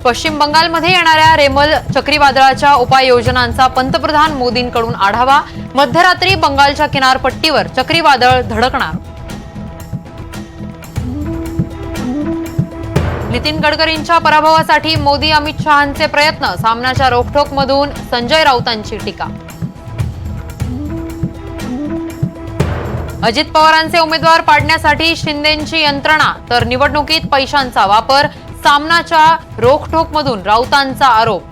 पश्चिम बंगालमध्ये येणाऱ्या रेमल चक्रीवादळाच्या उपाययोजनांचा पंतप्रधान मोदींकडून आढावा। मध्यरात्री बंगालच्या किनारपट्टीवर चक्रीवादळ धडकणार। नितीन गडकरींच्या पराभवासाठी मोदी अमित शहांचे प्रयत्न। सामनाच्या रोखठोकमधून संजय राऊतांची टीका। अजित पवारांचे उमेदवार पाडण्यासाठी शिंदेंची यंत्रणा, तर निवडणुकीत पैशांचा वापर। सामनाच्या रोखठोकमधून राऊतांचा आरोप।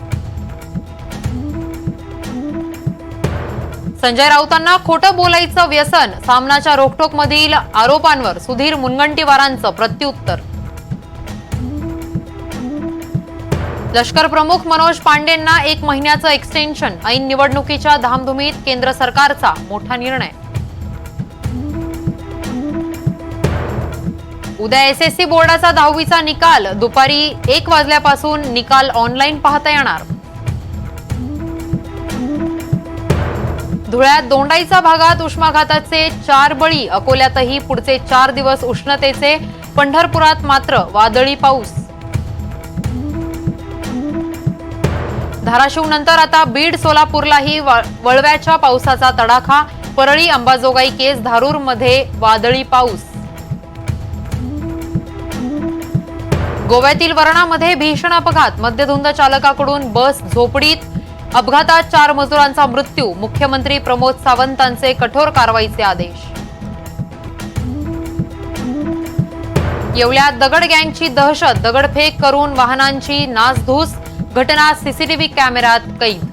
संजय राऊतांना खोटं बोलायचं व्यसन। सामनाच्या रोखठोकमधील आरोपांवर सुधीर मुनगंटीवारांचं प्रत्युत्तर। लष्कर प्रमुख मनोज पांडेंना 1 महिन्याचं एक्सटेन्शन। ऐन निवडणुकीच्या धामधुमीत केंद्र सरकारचा मोठा निर्णय। उद्या एसएससी बोर्डाचा 10वीचा निकाल। दुपारी 1 वाजल्यापासून निकाल ऑनलाईन पाहता येणार। धुळ्यात दोंडाईचा भागात उष्माघाताचे 4 बळी। अकोल्यातही पुढचे 4 दिवस उष्णतेचे। पंढरपुरात मात्र वादळी पाऊस। धाराशिव नंतर आता बीड सोलापूरलाही वळव्याच्या पावसाचा तडाखा। परळी अंबाजोगाई केस धारूरमध्ये वादळी पाऊस। गोव्यातील वरणामध्ये भीषण अपघात। मद्यधुंद चालकाकडून बस झोपडीत। अपघातात 4 मजुरांचा मृत्यू। मुख्यमंत्री प्रमोद सावंतांचे कठोर कारवाईचे आदेश। येवल्यात दगड गँगची दहशत। दगडफेक करून वाहनांची नासधूस। घटना सीसीटीव्ही कॅमेऱ्यात कैद।